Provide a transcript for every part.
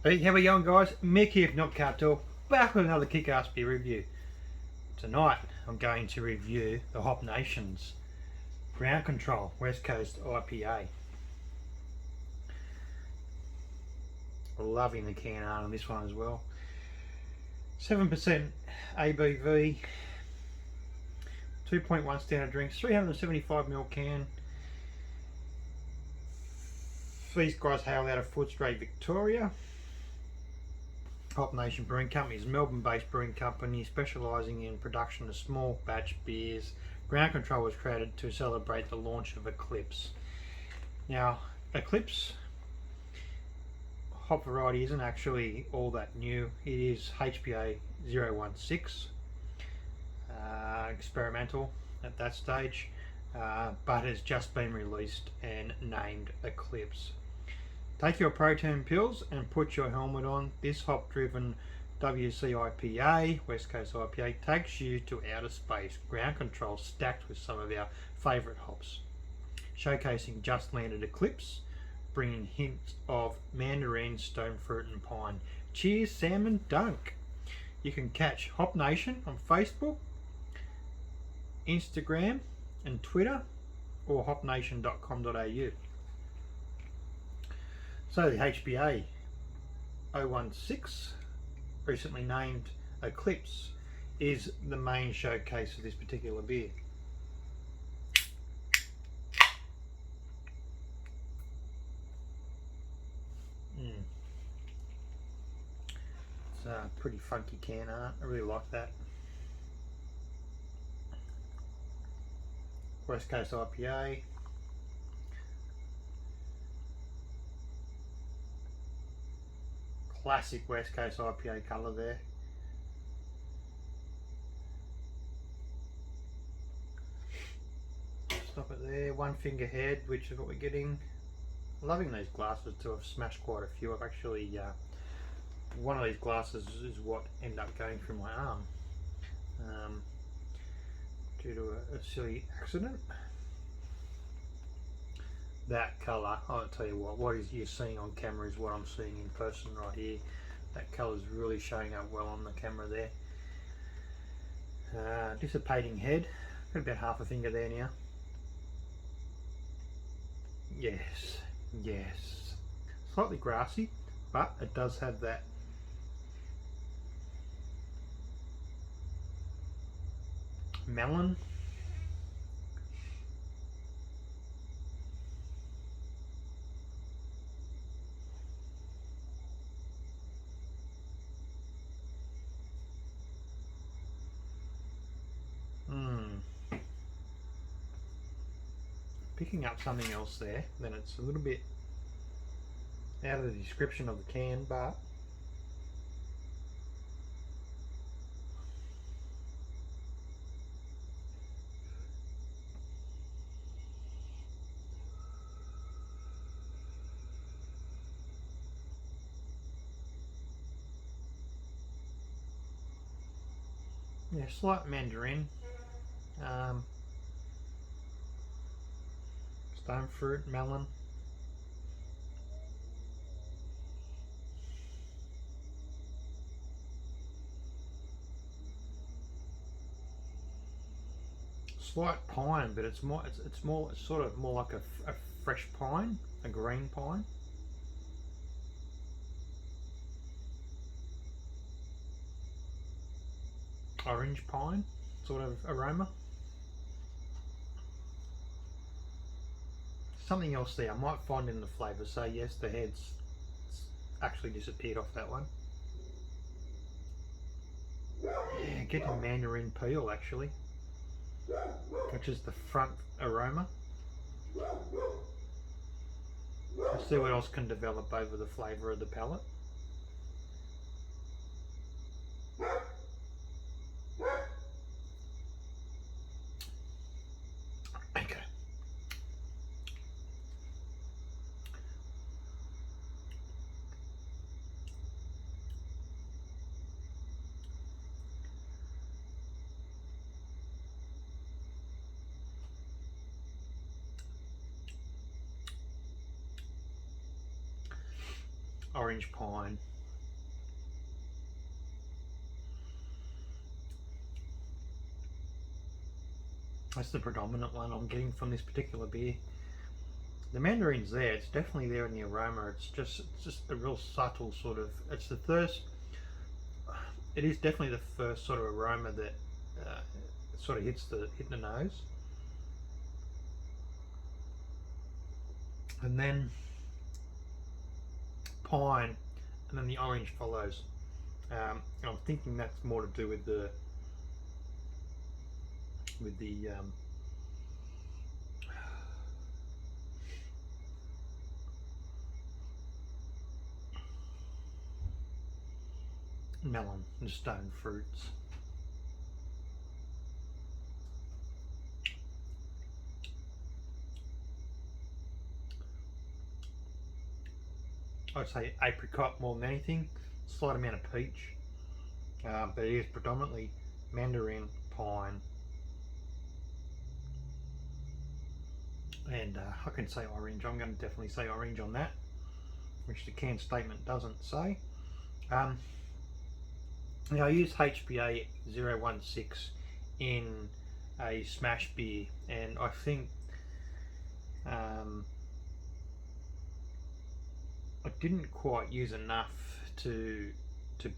Hey, how we going, guys? Mick here from Not Carb Talk, back with another kick-ass beer review. Tonight I'm going to review the Hop Nation's Ground Control West Coast IPA. Loving the can art on this one as well. 7% ABV, 2.1 standard drinks, 375ml can. These guys hail out of Footscray, Victoria. Hop Nation Brewing Company is a Melbourne-based brewing company specialising in production of small batch beers. Ground Control was created to celebrate the launch of Eclipse. Now, Eclipse hop variety isn't actually all that new. It is HPA-016, experimental at that stage, but has just been released and named Eclipse. Take your protein pills and put your helmet on. This hop-driven WC IPA, West Coast IPA, takes you to outer space. Ground Control stacked with some of our favourite hops. Showcasing just landed Eclipse, bringing hints of mandarin, stone fruit and pine. Cheers, Salmon Dunk. You can catch Hop Nation on Facebook, Instagram and Twitter, or hopnation.com.au. So the HPA-016, recently named Eclipse, is the main showcase of this particular beer. It's a pretty funky can art. I really like that. West Coast IPA. Classic West Coast IPA colour there. Stop it there. One finger head, which is what we're getting. Loving these glasses too. I've smashed quite a few. I've actually one of these glasses is what ended up going through my arm due to a silly accident. That colour, I'll tell you what is you're seeing on camera is what I'm seeing in person right here. That colour is really showing up well on the camera there. Dissipating head, got about half a finger there now. Yes, slightly grassy, but it does have that melon. Picking up something else there, then it's a little bit out of the description of the can, but yeah, slight mandarin, stone fruit, melon. Slight pine, but it's sort of more like a fresh pine, a green pine. Orange pine sort of aroma. Something else there I might find in the flavour. So yes, the head's actually disappeared off that one. Yeah, getting mandarin peel actually, which is the front aroma. Let's see what else can develop over the flavour of the palate. Okay. Orange pine, That's the predominant one I'm getting from this particular beer. The mandarin's there, it's definitely there in the aroma. It's just a real subtle sort of, it's the first, it is definitely the first sort of aroma that sort of hit the nose. And then pine, and then the orange follows. I'm thinking that's more to do with the melon and stone fruits. I'd say apricot more than anything, slight amount of peach, but it is predominantly mandarin, pine, and I can say orange. I'm going to definitely say orange on that, which the can statement doesn't say. Now I use HPA-016 in a smash beer, and I think I didn't quite use enough to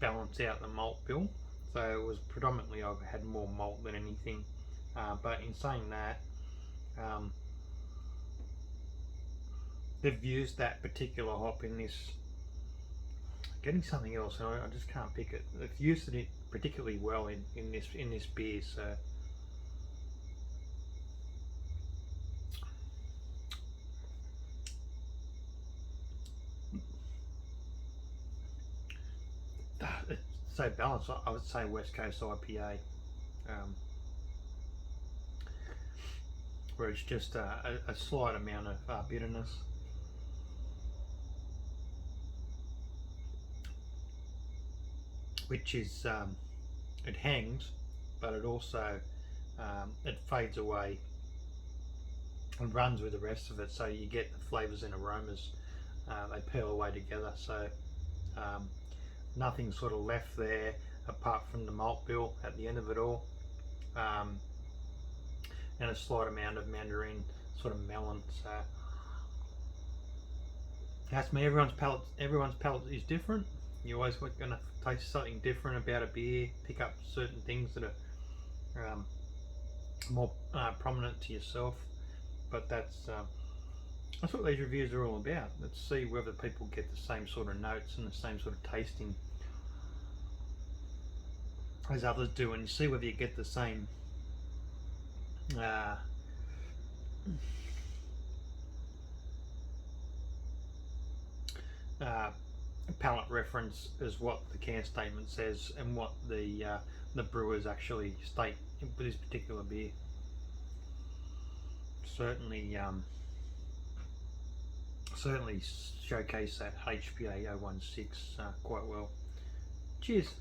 balance out the malt bill, so it was predominantly I've had more malt than anything. But in saying that, they've used that particular hop in this. Getting something else, and I just can't pick it. They've used it particularly well in this beer, so. It's so balanced. I would say West Coast IPA, where it's just a slight amount of bitterness. Which is, it hangs, but it also, it fades away and runs with the rest of it, so you get the flavours and aromas, they peel away together, so nothing sort of left there apart from the malt bill at the end of it all, and a slight amount of mandarin, sort of melon. So that's me. Everyone's palate is different. You're always going to taste something different about a beer, pick up certain things that are more prominent to yourself, but that's what these reviews are all about. Let's see whether people get the same sort of notes and the same sort of tasting as others do, and see whether you get the same palate reference as what the can statement says and what the brewers actually state with this particular beer. Certainly showcase that HPA-016 quite well. Cheers.